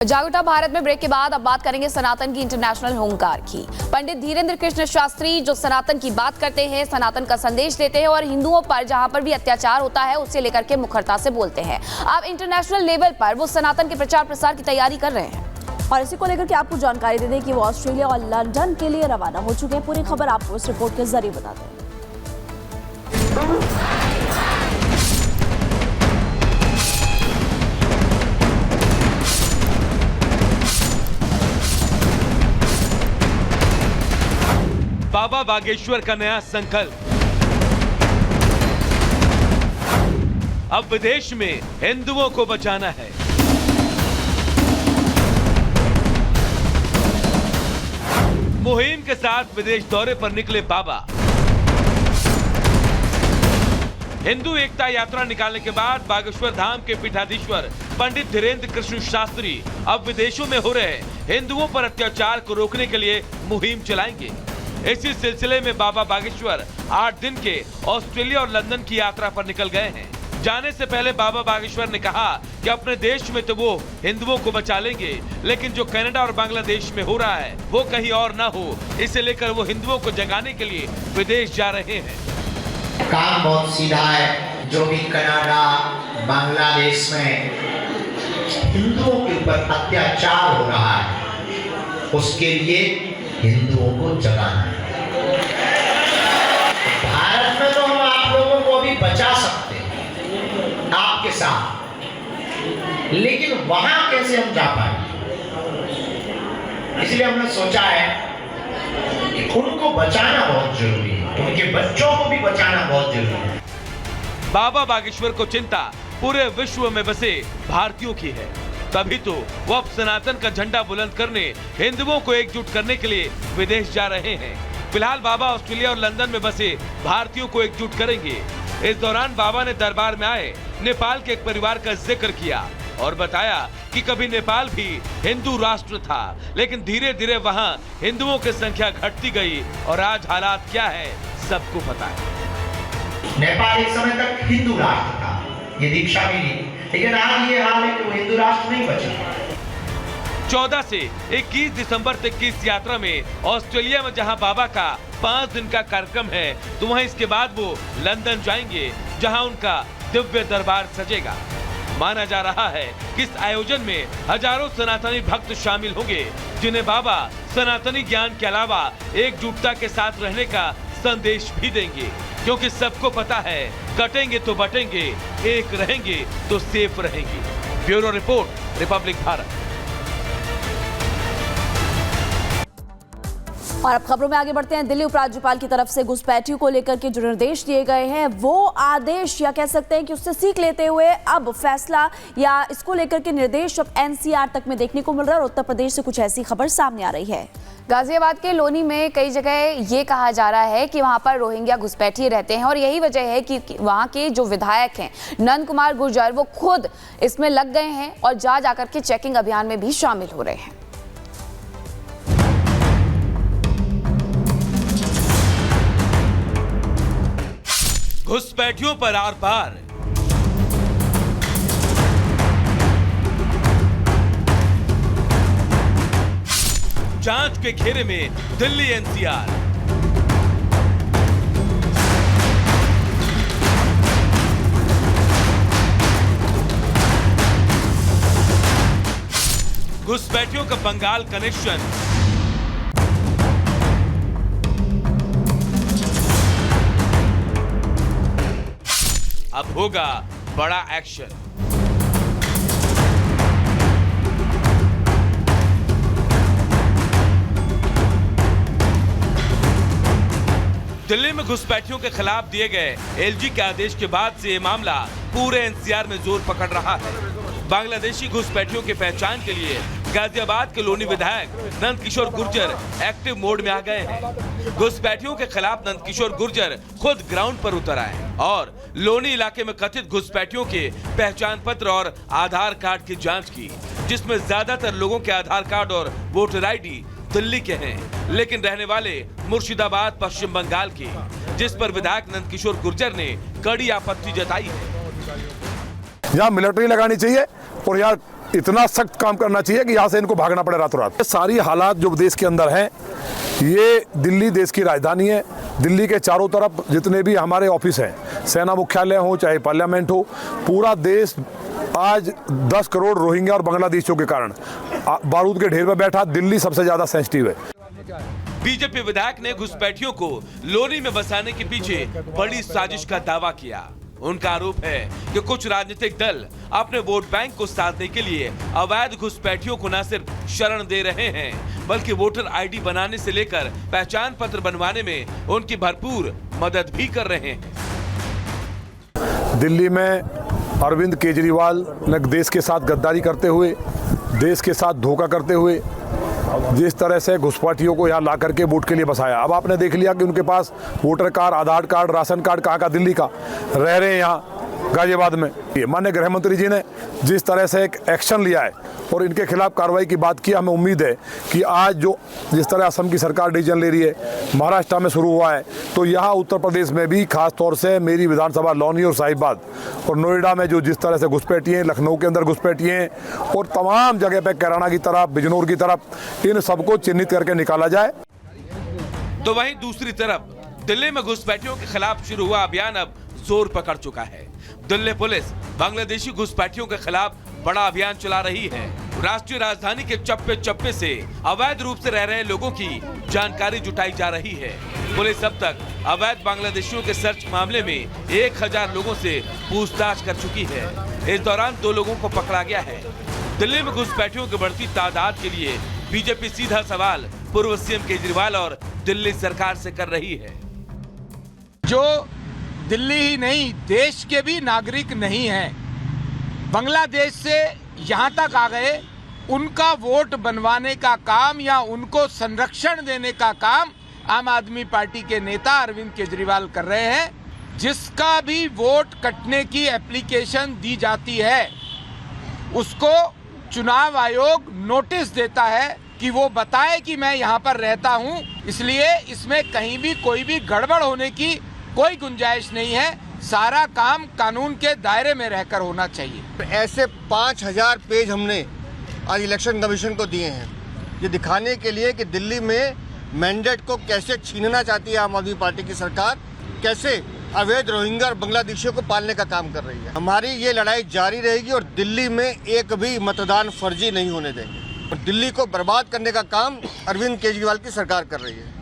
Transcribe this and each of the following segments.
जागरूकता भारत में ब्रेक के बाद अब बात करेंगे सनातन की इंटरनेशनल होमकार की। पंडित धीरेन्द्र कृष्ण शास्त्री जो सनातन की बात करते हैं, सनातन का संदेश देते हैं और हिंदुओं पर जहां पर भी अत्याचार होता है उससे लेकर के मुखरता से बोलते हैं। अब इंटरनेशनल लेवल पर वो सनातन के प्रचार प्रसार की तैयारी कर रहे हैं और इसी को लेकर के आपको जानकारी दे दें कि वो ऑस्ट्रेलिया और लंदन के लिए रवाना हो चुके हैं। पूरी खबर आपको इस रिपोर्ट के जरिए बताते हैं। बाबा बागेश्वर का नया संकल्प, अब विदेश में हिंदुओं को बचाना है। मुहिम के साथ विदेश दौरे पर निकले बाबा। हिंदू एकता यात्रा निकालने के बाद बागेश्वर धाम के पीठाधीश्वर पंडित धीरेन्द्र कृष्ण शास्त्री अब विदेशों में हो रहे हिंदुओं पर अत्याचार को रोकने के लिए मुहिम चलाएंगे। इसी सिलसिले में बाबा बागेश्वर 8 दिन के ऑस्ट्रेलिया और लंदन की यात्रा पर निकल गए हैं। जाने से पहले बाबा बागेश्वर ने कहा कि अपने देश में तो वो हिंदुओं को बचा लेंगे, लेकिन जो कनाडा और बांग्लादेश में हो रहा है वो कहीं और ना हो, इसे लेकर वो हिंदुओं को जगाने के लिए विदेश जा रहे हैं। काम बहुत सीधा है। जो भी कनाडा बांग्लादेश में हिंदुओं के ऊपर अत्याचार हो रहा है उसके लिए हिंदुओं को जगाना है। भारत में तो हम आप लोगों को भी बचा सकते हैं आपके साथ, लेकिन वहां कैसे हम जा पाएंगे? इसलिए हमने सोचा है कि उनको बचाना बहुत जरूरी है, उनके बच्चों को भी बचाना बहुत जरूरी है। बाबा बागेश्वर को चिंता पूरे विश्व में बसे भारतीयों की है, तभी तो वो अब सनातन का झंडा बुलंद करने, हिंदुओं को एकजुट करने के लिए विदेश जा रहे हैं। फिलहाल बाबा ऑस्ट्रेलिया और लंदन में बसे भारतीयों को एकजुट करेंगे। इस दौरान बाबा ने दरबार में आए नेपाल के एक परिवार का जिक्र किया और बताया कि कभी नेपाल भी हिंदू राष्ट्र था, लेकिन धीरे धीरे वहाँ हिंदुओं की संख्या घटती गई और आज हालात क्या है सबको पता है। नेपाल एक समय तक हिंदू राष्ट्र था, ये दीक्षा मिली, लेकिन आज ये हाल है कि वो हिंदू राष्ट्र नहीं बचा। 14 से 21 दिसंबर तक की इस यात्रा में ऑस्ट्रेलिया में जहां बाबा का 5 दिन का कार्यक्रम है, तो वहीं इसके बाद वो लंदन जाएंगे जहां उनका दिव्य दरबार सजेगा। माना जा रहा है कि इस आयोजन में हजारों सनातनी भक्त शामिल होंगे, जिन्हें बाबा सनातनी ज्ञान के अलावा एकजुटता के साथ रहने का संदेश भी देंगे, क्योंकि सबको पता है कटेंगे तो बटेंगे, एक रहेंगे तो सेफ रहेंगे। Bureau report, Republic Bharat. और अब खबरों में आगे बढ़ते हैं। दिल्ली उपराज्यपाल की तरफ से घुसपैठियों को लेकर के जो निर्देश दिए गए हैं, वो आदेश या कह सकते हैं कि उससे सीख लेते हुए अब फैसला या इसको लेकर के निर्देश अब एनसीआर तक में देखने को मिल रहा है और उत्तर प्रदेश से कुछ ऐसी खबर सामने आ रही है। गाजियाबाद के लोनी में कई जगह ये कहा जा रहा है कि वहां पर रोहिंग्या घुसपैठिए रहते हैं और यही वजह है कि वहां के जो विधायक हैं नंद कुमार गुर्जर, वो खुद इसमें लग गए हैं और जा कर के चेकिंग अभियान में भी शामिल हो रहे हैं। घुसपैठियों पर आर पार, जांच के घेरे में दिल्ली एनसीआर। घुसपैठियों का बंगाल कनेक्शन, अब होगा बड़ा एक्शन। दिल्ली में घुसपैठियों के खिलाफ दिए गए एलजी के आदेश के बाद से ये मामला पूरे एनसीआर में जोर पकड़ रहा है। बांग्लादेशी घुसपैठियों की पहचान के लिए गाजियाबाद के लोनी विधायक नंदकिशोर गुर्जर एक्टिव मोड में आ गए हैं। घुसपैठियों के खिलाफ नंदकिशोर गुर्जर खुद ग्राउंड पर उतर आए और लोनी इलाके में कथित घुसपैठियों के पहचान पत्र और आधार कार्ड की जांच की, जिसमें ज्यादातर लोगों के आधार कार्ड और वोटर आईडी दिल्ली के हैं, लेकिन रहने वाले मुर्शिदाबाद पश्चिम बंगाल के, जिस पर विधायक नंदकिशोर गुर्जर ने कड़ी आपत्ति जताई है। यहाँ मिलिट्री लगानी चाहिए और यहाँ इतना सख्त काम करना चाहिए कि यहाँ से इनको भागना पड़े रातों रात। सारी हालात जो देश के अंदर हैं, ये दिल्ली देश की राजधानी है। दिल्ली के चारों तरफ जितने भी हमारे ऑफिस हैं, सेना मुख्यालय हो चाहे पार्लियामेंट हो, पूरा देश आज 10 करोड़ रोहिंग्या और बांग्लादेशियों के कारण बारूद के ढेर में बैठा। दिल्ली सबसे ज्यादा सेंसिटिव है। बीजेपी विधायक ने घुसपैठियों को लोनी में बसाने के पीछे बड़ी साजिश का दावा किया। उनका आरोप है कि कुछ राजनीतिक दल अपने वोट बैंक को साधने के लिए अवैध घुसपैठियों को न सिर्फ शरण दे रहे हैं, बल्कि वोटर आईडी बनाने से लेकर पहचान पत्र बनवाने में उनकी भरपूर मदद भी कर रहे हैं। दिल्ली में अरविंद केजरीवाल ने देश के साथ गद्दारी करते हुए, देश के साथ धोखा करते हुए जिस तरह से घुसपैठियों को यहाँ ला करके वोट के लिए बसाया। अब आपने देख लिया कि उनके पास वोटर कार्ड, आधार कार्ड, राशन कार्ड कहाँ का, दिल्ली का, रह रहे हैं यहाँ गाजियाबाद में। माननीय गृह मंत्री जी ने जिस तरह से एक एक्शन लिया है और इनके खिलाफ कार्रवाई की बात की, हमें उम्मीद है कि आज जो जिस तरह असम की सरकार डिसीजन ले रही है, महाराष्ट्र में शुरू हुआ है, तो यहाँ उत्तर प्रदेश में भी खास तौर से मेरी विधानसभा लौनी और साहिबाद और नोएडा में जो जिस तरह से घुसपैठिए, लखनऊ के अंदर घुसपैठिए और तमाम जगह पे कैराना की तरफ, बिजनौर की तरफ, इन सबको चिन्हित करके निकाला जाए। तो वहीं दूसरी तरफ दिल्ली में घुसपैठियों के खिलाफ शुरू हुआ अभियान अब जोर पकड़ चुका है। दिल्ली पुलिस बांग्लादेशी घुसपैठियों के खिलाफ बड़ा अभियान चला रही है। राष्ट्रीय राजधानी के चप्पे चप्पे से अवैध रूप से रह रहे लोगों की जानकारी जुटाई जा रही है। पुलिस अब तक अवैध बांग्लादेशियों के सर्च मामले में 1000 लोगों से पूछताछ कर चुकी है। इस दौरान 2 लोगों को पकड़ा गया है। दिल्ली में घुसपैठियों की बढ़ती तादाद के लिए बीजेपी सीधा सवाल पूर्व सीएम केजरीवाल और दिल्ली सरकार से कर रही है। जो दिल्ली ही नहीं, देश के भी नागरिक नहीं हैं, बांग्लादेश से यहाँ तक आ गए, उनका वोट बनवाने का काम या उनको संरक्षण देने का काम आम आदमी पार्टी के नेता अरविंद केजरीवाल कर रहे हैं। जिसका भी वोट कटने की एप्लीकेशन दी जाती है, उसको चुनाव आयोग नोटिस देता है कि वो बताए कि मैं यहाँ पर रहता हूँ, इसलिए इसमें कहीं भी कोई भी गड़बड़ होने की कोई गुंजाइश नहीं है। सारा काम कानून के दायरे में रहकर होना चाहिए। ऐसे 5000 पेज हमने आज इलेक्शन कमीशन को दिए हैं, ये दिखाने के लिए कि दिल्ली में मैंडेट को कैसे छीनना चाहती है आम आदमी पार्टी की सरकार, कैसे अवैध रोहिंग्या और बांग्लादेशियों को पालने का काम कर रही है। हमारी ये लड़ाई जारी रहेगी और दिल्ली में एक भी मतदान फर्जी नहीं होने देंगे। और दिल्ली को बर्बाद करने का काम अरविंद केजरीवाल की सरकार कर रही है।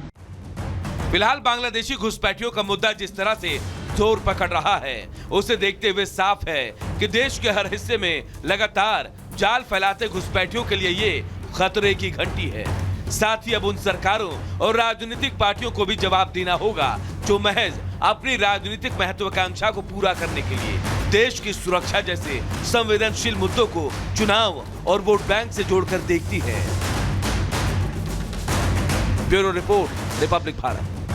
फिलहाल बांग्लादेशी घुसपैठियों का मुद्दा जिस तरह से जोर पकड़ रहा है, उसे देखते हुए साफ है कि देश के हर हिस्से में लगातार जाल फैलाते घुसपैठियों के लिए ये खतरे की घंटी है। साथ ही अब उन सरकारों और राजनीतिक पार्टियों को भी जवाब देना होगा जो महज अपनी राजनीतिक महत्वाकांक्षा को पूरा करने के लिए देश की सुरक्षा जैसे संवेदनशील मुद्दों को चुनाव और वोट बैंक से जोड़कर देखती है। Bureau report, Republic Bharat.